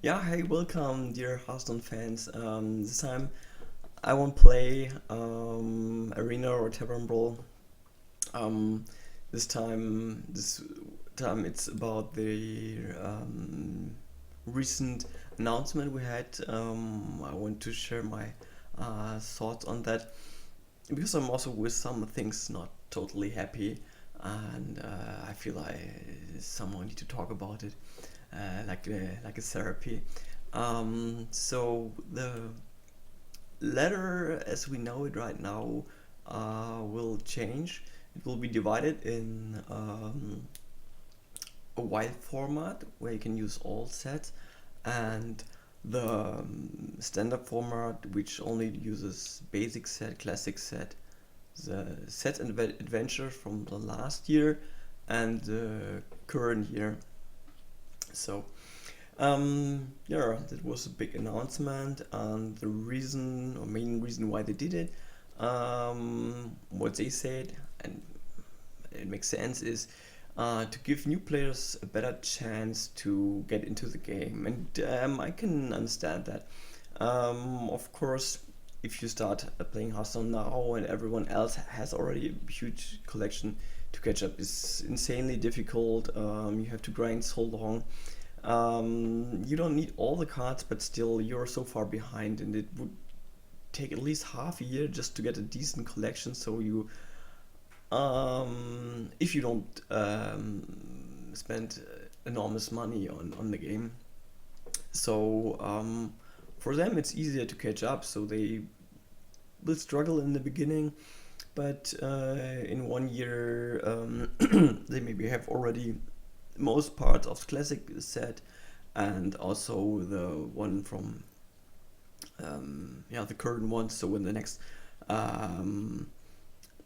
Yeah, hey, welcome, dear Hearthstone fans. This time I won't play Arena or Tavern Brawl. Um, this time it's about the recent announcement we had. I want to share my thoughts on that because I'm also with some things not totally happy, and I feel I someone need to talk about it, like a therapy. So the letter as we know it right now will change. It will be divided in a wide format where you can use all sets, and the standard format which only uses basic set, classic set, the set and adventure from the last year and the current year. So yeah, that was a big announcement, and the reason or main reason why they did it, what they said, and it makes sense, is to give new players a better chance to get into the game, and I can understand that. Of course, if you start playing Hearthstone now and everyone else has already a huge collection, to catch up is insanely difficult. You have to grind so long. You don't need all the cards, but still you're so far behind, and it would take at least half a year just to get a decent collection. So you, if you don't spend enormous money on the game, so for them it's easier to catch up. So they will struggle in the beginning, but in 1 year they maybe have already most parts of the classic set, and also the one from yeah, the current one. So when the next um,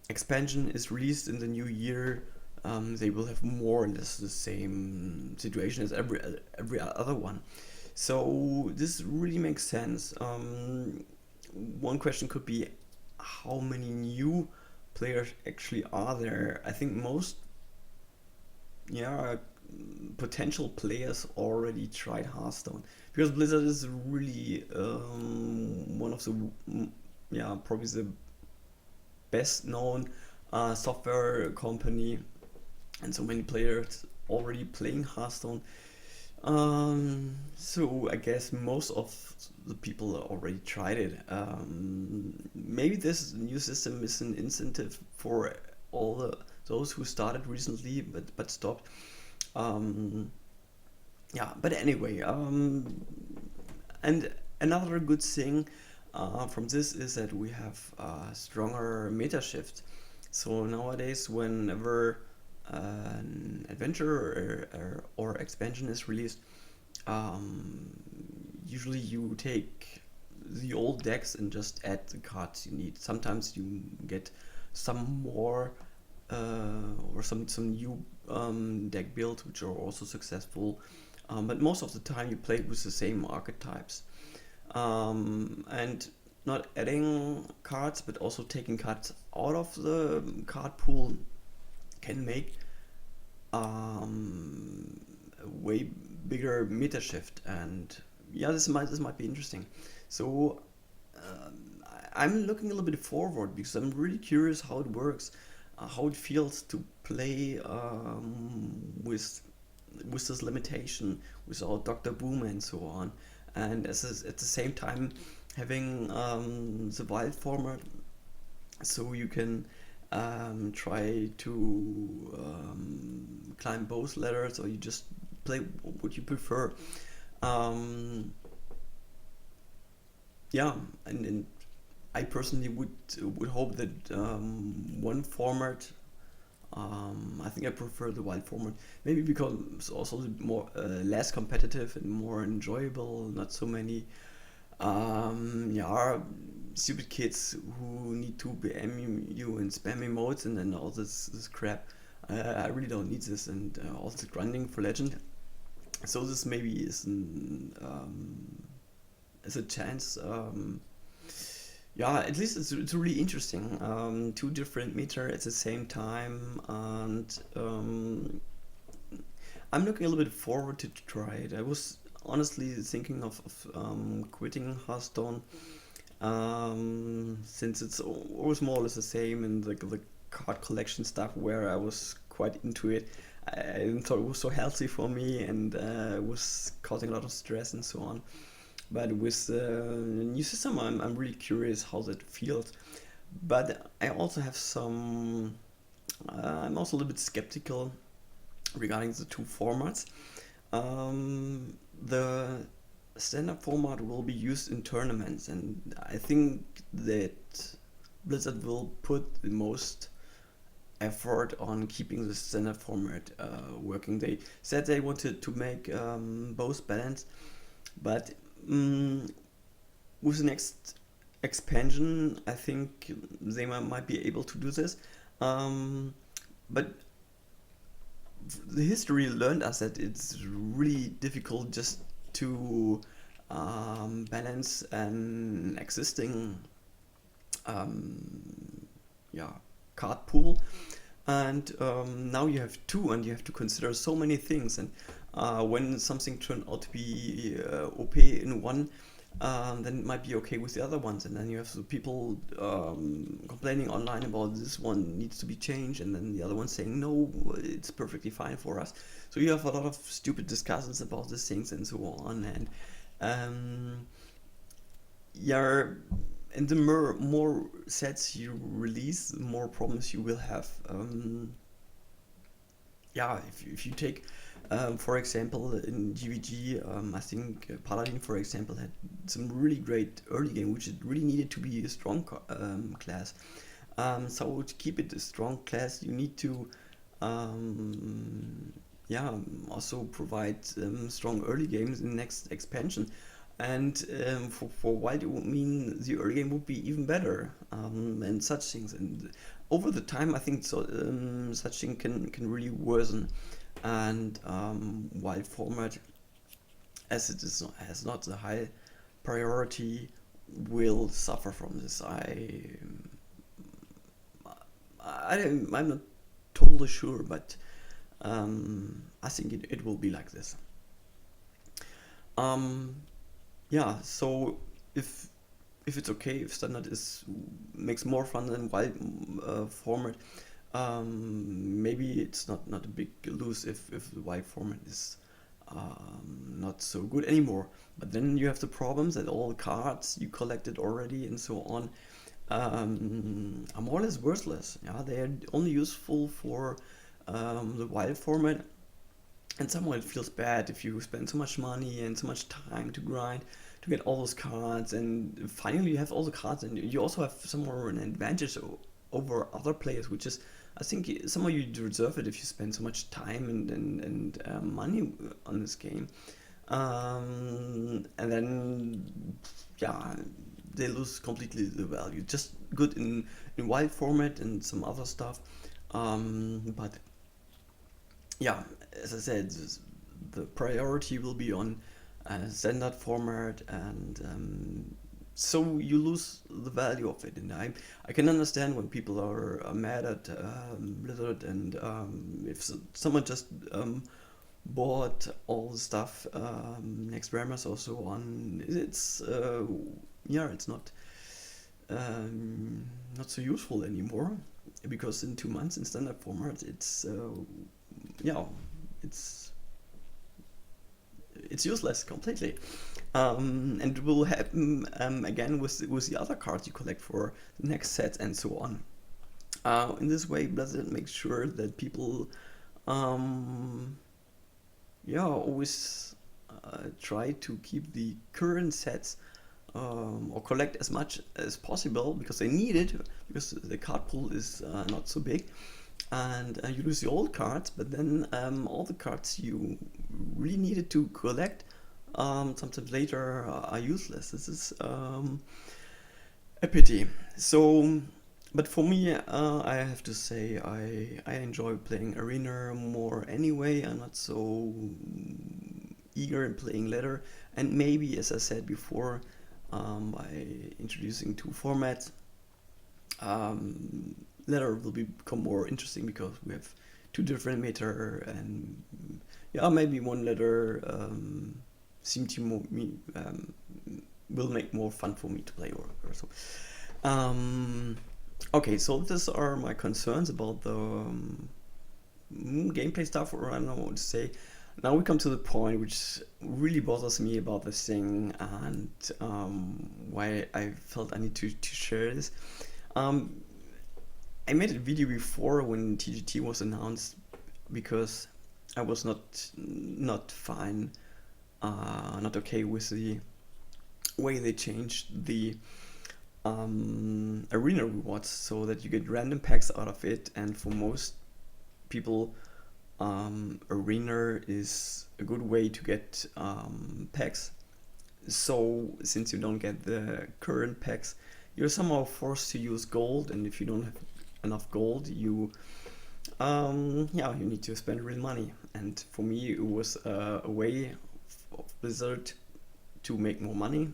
expansion is released in the new year, they will have more or less the same situation as every other one. So this really makes sense. One question could be, how many new players actually are there? I think most, yeah, potential players already tried Hearthstone, because Blizzard is really one of the yeah, probably the best known software company, and so many players already playing Hearthstone. So I guess most of the people already tried it. Maybe this new system is an incentive for all those who started recently but stopped. Um, yeah, but anyway, and another good thing from this is that we have stronger meta shift. So nowadays, whenever an adventure or expansion is released, um, usually you take the old decks and just add the cards you need. Sometimes you get some more or some new deck builds which are also successful, but most of the time you play with the same archetypes, and not adding cards but also taking cards out of the card pool can make a way bigger meta shift. And yeah, this might be interesting. So I'm looking a little bit forward because I'm really curious how it works, how it feels to play with this limitation without Doctor Boom and so on, and at the same time having the wild format, so you can try to climb both ladders, or you just play what you prefer. Um, yeah, and I personally would hope that one format. I think I prefer the wild format, maybe because it's also more less competitive and more enjoyable. Not so many yeah, stupid kids who need to BM you in spam emotes and then all this crap. I really don't need this, and also grinding for legend. So this maybe is a chance. Yeah, at least it's really interesting. Two different meter at the same time, and I'm looking a little bit forward to try it. I was honestly thinking of quitting Hearthstone, since it's always more or less the same in the card collection stuff where I was quite into it. I didn't thought it was so healthy for me, and it was causing a lot of stress and so on. But with the new system, I'm really curious how that feels. But I also have some. I'm also a little bit skeptical regarding the two formats. The standard format will be used in tournaments, and I think that Blizzard will put the most effort on keeping the standard format working. They said they wanted to make both balanced, but um, with the next expansion, I think they might be able to do this. Um, but the history learned us that it's really difficult just to balance an existing um, yeah card pool, and now you have two, and you have to consider so many things. And when something turned out to be OP in one, then it might be okay with the other ones, and then you have the people complaining online about this one needs to be changed, and then the other one saying no, it's perfectly fine for us. So you have a lot of stupid discussions about these things and so on, and um, yeah, and the more sets you release, the more problems you will have. Yeah, if you take, for example, in GVG, I think Paladin, for example, had some really great early game, which it really needed to be a strong class. So to keep it a strong class, you need to, um, yeah, also provide strong early games in the next expansion. And for Wild, it would mean the early game would be even better, and such things. And over the time, I think so, such thing can really worsen. And Wild format, as it is not, has not the high priority, will suffer from this. I'm not totally sure, but I think it will be like this. Um, yeah, so if if it's okay, if standard is makes more fun than wild format, maybe it's not a big lose if the wild format is not so good anymore. But then you have the problems that all the cards you collected already and so on are more or less worthless. Yeah, they are only useful for the wild format, and somehow it feels bad if you spend so much money and so much time to grind to get all those cards, and finally you have all the cards, and you also have somewhere an advantage over other players, which is, I think, somehow you deserve it if you spend so much time and money on this game. And then, yeah, they lose completely the value. Just good in wild format and some other stuff. But yeah, as I said, the priority will be on standard format, and so you lose the value of it. And I can understand when people are mad at Blizzard, and if someone just bought all the stuff next Rammers or so on, it's yeah, it's not so useful anymore, because in 2 months in standard format, it's yeah, it's it's useless completely. And it will happen again with the other cards you collect for the next set and so on. In this way, Blizzard makes sure that people, um, yeah, always try to keep the current sets, or collect as much as possible, because they need it, because the card pool is not so big, and you lose the old cards, but then all the cards you really needed to collect sometimes later are useless. This is a pity. So, but for me, I have to say I enjoy playing Arena more anyway. I'm not so eager in playing ladder, and maybe, as I said before, by introducing two formats, um, ladder will become more interesting, because we have two different meta, and yeah, maybe one ladder seem to will make more fun for me to play or so. Um, okay, so these are my concerns about the gameplay stuff, or I don't know what to say. Now we come to the point which really bothers me about this thing, and why I felt I need to share this. Um, I made a video before when TGT was announced because I was not fine, not okay with the way they changed the arena rewards so that you get random packs out of it, and for most people, arena is a good way to get packs. So since you don't get the current packs, you're somehow forced to use gold, and if you don't have enough gold, you need to spend real money. And for me, it was a way of Blizzard to make more money,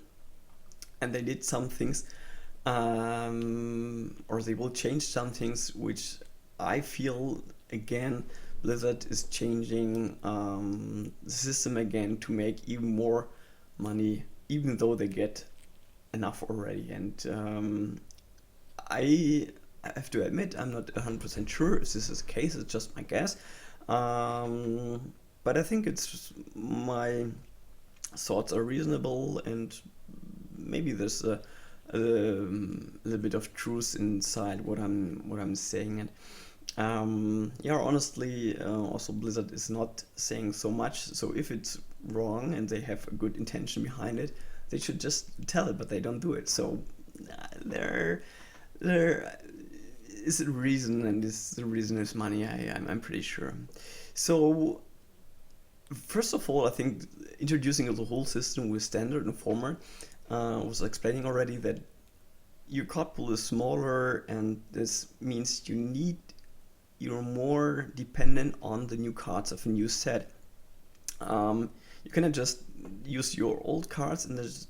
and they did some things, or they will change some things which I feel, again, Blizzard is changing the system again to make even more money, even though they get enough already. And I have to admit, I'm not 100% sure if this is the case, it's just my guess. But I think it's my thoughts are reasonable, and maybe there's a little bit of truth inside what I'm saying. And honestly, also Blizzard is not saying so much. So if it's wrong and they have a good intention behind it, they should just tell it, but they don't do it. So there is a reason, and the reason is money. I'm pretty sure. So first of all, I think introducing the whole system with standard and format, was explaining already that your card pool is smaller, and this means you're more dependent on the new cards of a new set. You cannot just use your old cards and just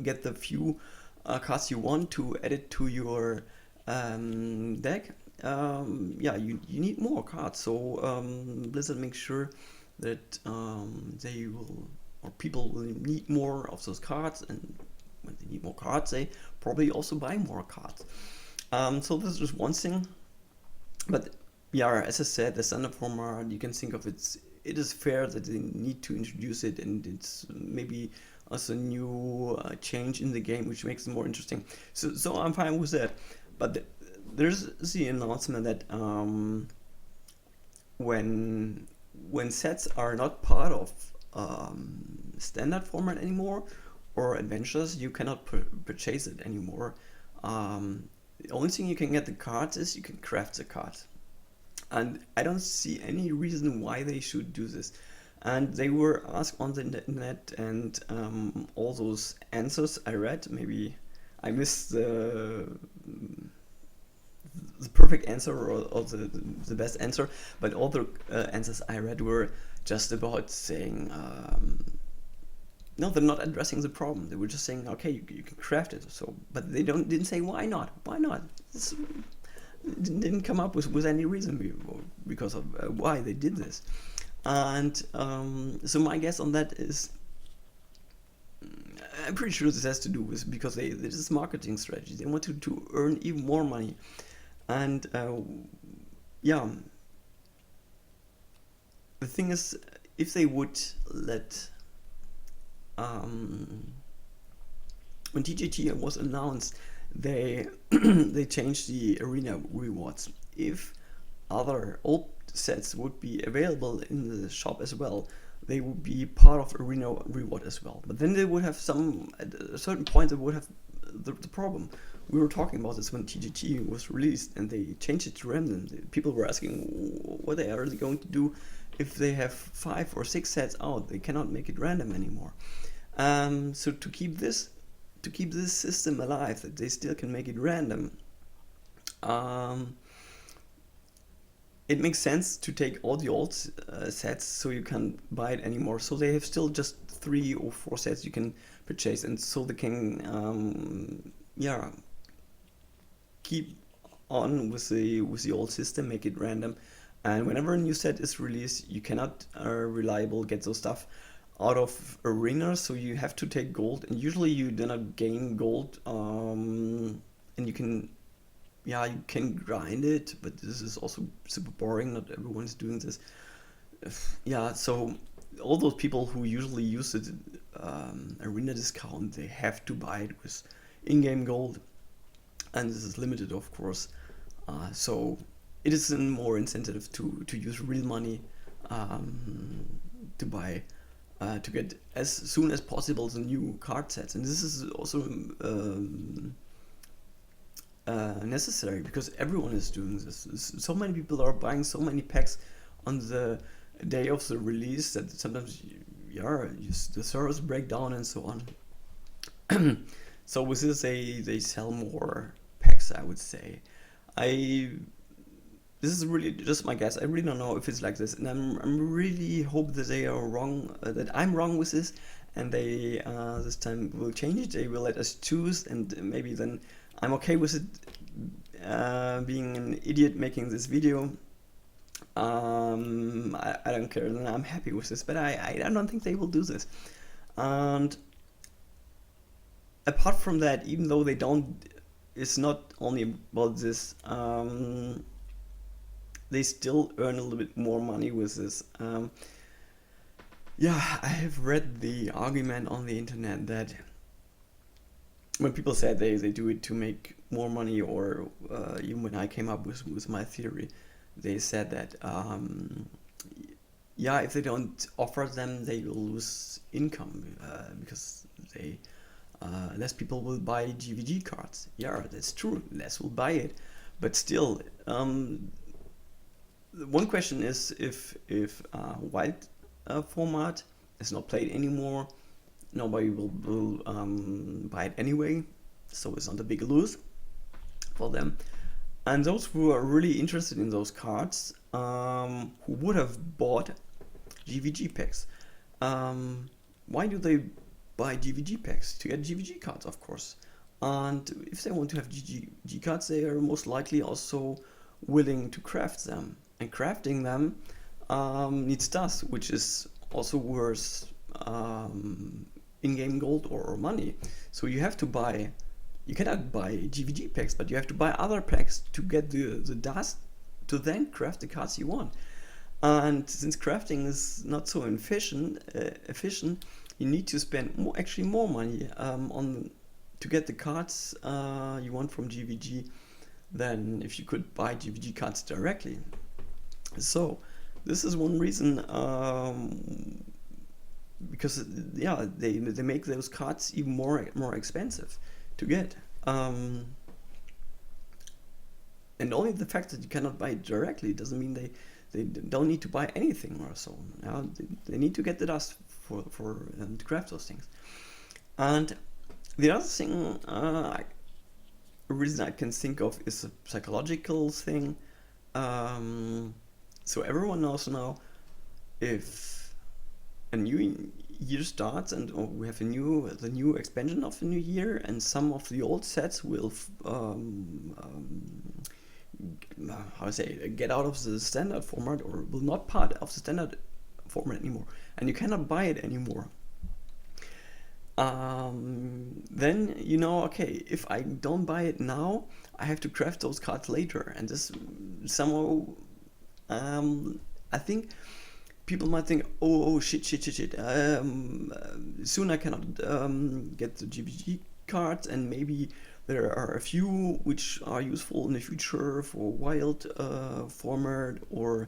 get the few cards you want to add it to your deck. You need more cards. So Blizzard makes sure that they will, or people will need more of those cards, and when they need more cards, they probably also buy more cards. So this is one thing. But yeah, as I said, the standard format, you can think of it is fair that they need to introduce it, and it's maybe also a new change in the game which makes it more interesting. So I'm fine with that. But there's the announcement that when sets are not part of standard format anymore, or adventures, you cannot purchase it anymore. The only thing you can get the cards is you can craft the cards. And I don't see any reason why they should do this. And they were asked on the internet, and all those answers I read, maybe I missed the perfect answer, or the best answer, but all the answers I read were just about saying, no, they're not addressing the problem. They were just saying, okay, you can craft it. So, but they didn't say why not. Why not? This didn't come up with any reason because of why they did this. And so my guess on that is, I'm pretty sure this has to do with, because this is marketing strategy. They want to earn even more money. And the thing is, if they would let when TGT was announced, they they changed the arena rewards. If other old sets would be available in the shop as well, they would be part of arena reward as well. But then they would have at a certain point, they would have the problem. We were talking about this when TGT was released, and they changed it to random. People were asking what they are really going to do if they have 5 or 6 sets out. They cannot make it random anymore. So to keep this system alive, that they still can make it random, it makes sense to take all the old sets, so you can't buy it anymore. So they have still just 3 or 4 sets you can purchase, and so they can keep on with the old system, make it random, and whenever a new set is released, you cannot reliable get those stuff out of arenas, so you have to take gold, and usually you do not gain gold, and you can, yeah, you can grind it, but this is also super boring. Not everyone is doing this. Yeah, so all those people who usually use the arena discount, they have to buy it with in-game gold, and this is limited, of course. So it is a more incentive to use real money, um, to buy, to get as soon as possible the new card sets, and this is also necessary because everyone is doing this. So many people are buying so many packs on the day of the release that sometimes, yeah, the servers break down and so on. So with this, they sell more packs, I would say. I This is really just my guess. I really don't know if it's like this, and I'm really hope that they are wrong, that I'm wrong with this, and they this time will change it. They will let us choose, and maybe then I'm okay with it. Being an idiot making this video, I don't care. Then I'm happy with this, but I don't think they will do this. And apart from that, even though they don't, it's not only about this. They still earn a little bit more money with this. Yeah, I have read the argument on the internet that when people said they do it to make more money, or even when I came up with my theory, they said that yeah, if they don't offer them, they will lose income, because they less people will buy GVG cards. Yeah, that's true. Less will buy it, but still, one question is if wild format is not played anymore, nobody will buy it anyway, so it's not a big lose for them. And those who are really interested in those cards, who would have bought GVG packs, why do they buy GVG packs? To get GVG cards, of course. And if they want to have GVG cards, they are most likely also willing to craft them. And crafting them needs dust, which is also worth in-game gold or money. So you have to buy, you cannot buy GVG packs, but you have to buy other packs to get the dust to then craft the cards you want. And since crafting is not so efficient, you need to spend more money on to get the cards you want from GVG than if you could buy GVG cards directly. So this is one reason, because yeah, they make those cards even more expensive to get. And only the fact that you cannot buy it directly doesn't mean they don't need to buy anything or so. They need to get the dust for to craft those things. And the other thing, a reason I can think of, is a psychological thing. So everyone knows now, if a new year starts and we have the new expansion of the new year, and some of the old sets will how to say, get out of the standard format, or will not part of the standard format anymore, and you cannot buy it anymore. Then you know, okay, if I don't buy it now, I have to craft those cards later, and this somehow, I think people might think, oh shit, soon I cannot get the GVG cards, and maybe there are a few which are useful in the future for wild format, or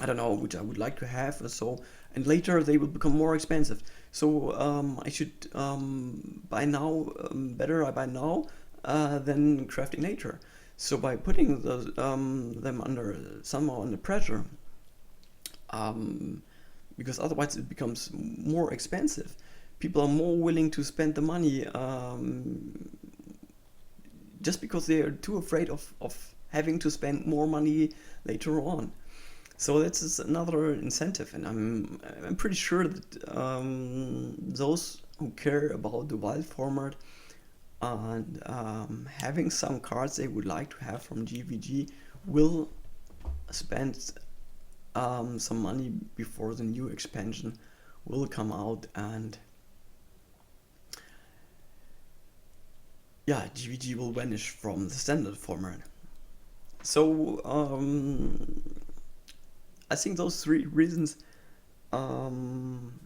I don't know, which I would like to have, so, and later they will become more expensive. So I should buy now. Better I buy now than crafting later. So by putting them under somehow under pressure, because otherwise it becomes more expensive. People are more willing to spend the money, just because they are too afraid of having to spend more money later on. So that's another incentive, and I'm pretty sure that those who care about the wild format and having some cards they would like to have from GVG will spend some money before the new expansion will come out, and yeah, GVG will vanish from the standard format. So I think those three reasons, um,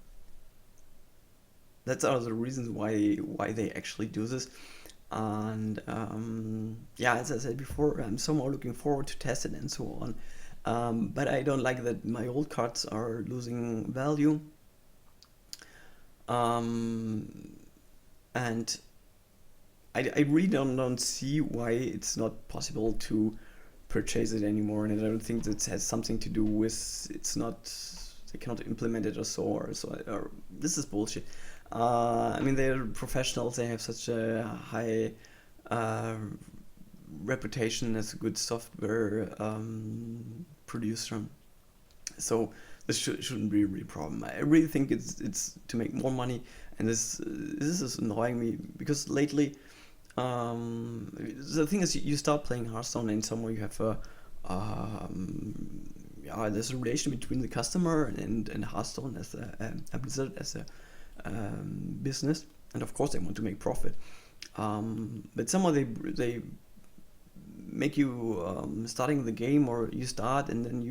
that are the reasons why they actually do this. And yeah, as I said before, I'm somehow looking forward to test it and so on. But I don't like that my old cards are losing value. Um, and I really don't see why it's not possible to purchase it anymore. And I don't think that has something to do with it's not, they cannot implement it or so, or this is bullshit. I mean, they're professionals. They have such a high uh, reputation as a good software producer. So this shouldn't be a real problem. I really think it's to make more money, and this is annoying me because lately, the thing is, you start playing Hearthstone and somewhere you have yeah, there's a relation between the customer and Hearthstone as a Blizzard as a business, and of course they want to make profit. But somehow they make you starting the game, or you start and then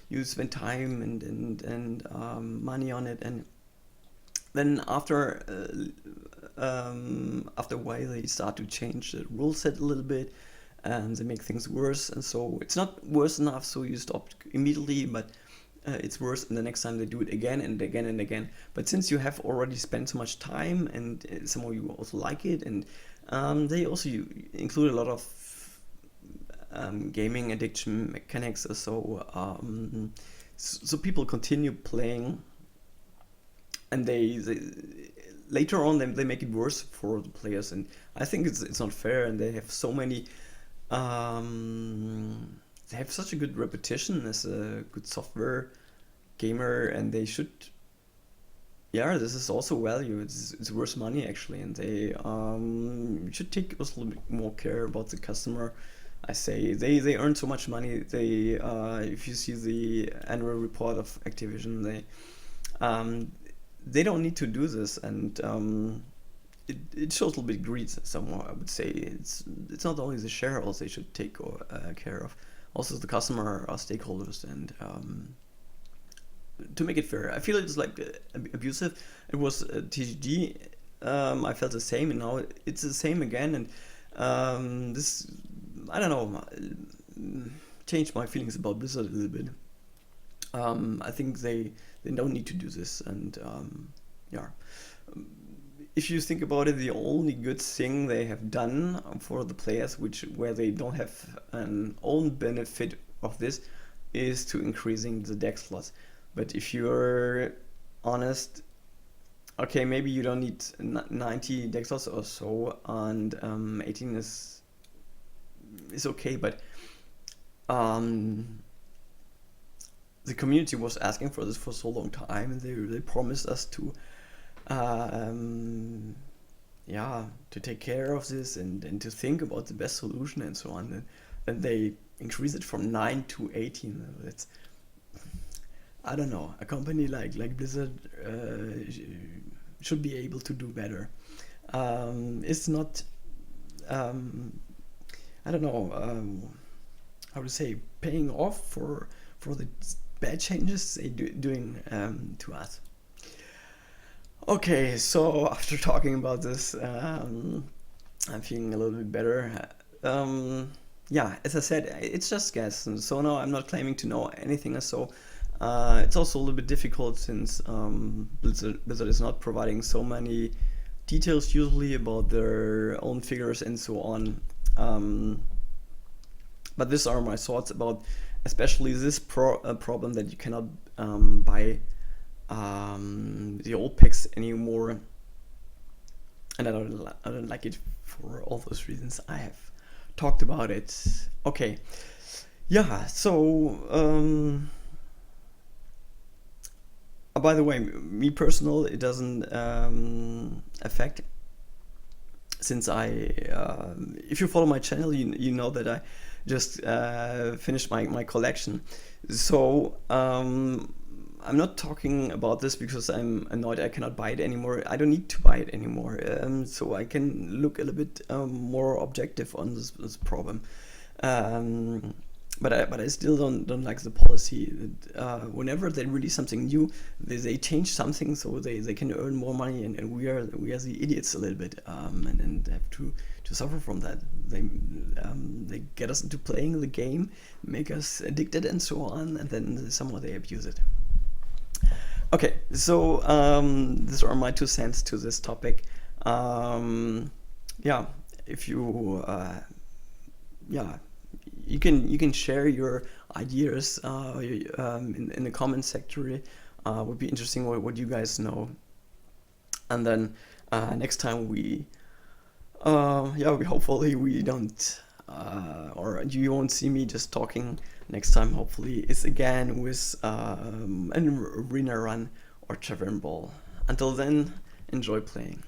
you spend time and money on it, and then after a while they start to change the rule set a little bit, and they make things worse, and so it's not worse enough, so you stop immediately, but it's worse, and the next time they do it again and again and again. But since you have already spent so much time, and somehow you also like it, and they also include a lot of gaming addiction mechanics, so so people continue playing, and they later on they make it worse for the players, and I think it's not fair, and they have so many they have such a good reputation as a good software gamer, and they should, yeah, this is also value, it's worth money actually, and they should take also a little bit more care about the customer. I say they earn so much money. They if you see the annual report of Activision, um, they don't need to do this, and it shows a little bit greed somewhere. I would say it's not only the shareholders they should take care of, also the customer stakeholders, and to make it fair. I feel it's like abusive. It was TGG. I felt the same, and now it's the same again, and this, I don't know, changed my feelings about Blizzard a little bit. I think they don't need to do this, and yeah. If you think about it, the only good thing they have done for the players, which where they don't have an own benefit of this, is to increasing the deck slots. But if you're honest, okay, maybe you don't need 90 deck slots or so, and 18 is okay, but um, the community was asking for this for so long time, and they promised us to yeah, to take care of this, and to think about the best solution and so on, and they increase it from 9 to 18. That's, I don't know, a company like Blizzard should be able to do better. It's not, I don't know, how to say, paying off for the bad changes they doing to us. Okay, so after talking about this, I'm feeling a little bit better. Yeah, as I said, it's just guess, and so no, I'm not claiming to know anything. So it's also a little bit difficult since Blizzard is not providing so many details usually about their own figures and so on. But these are my thoughts about especially this problem that you cannot buy the old packs anymore, and I don't like it for all those reasons I have talked about it. Okay, yeah. So by the way, me personal, it doesn't affect, since if you follow my channel, you know that I just finished my collection. So I'm not talking about this because I'm annoyed I cannot buy it anymore. I don't need to buy it anymore. So I can look a little bit more objective on this problem. Um, but I still don't like the policy that whenever they release something new, they change something so they can earn more money, and we are the idiots a little bit, and have to suffer from that. They get us into playing the game, make us addicted and so on, and then somehow they abuse it. Okay, so these are my 2 cents to this topic. Yeah, if you yeah, you can share your ideas in the comment section. Would be interesting what you guys know. And then next time we hopefully we don't or you won't see me just talking. Next time hopefully is again with an arena run or tavern ball. Until then, enjoy playing.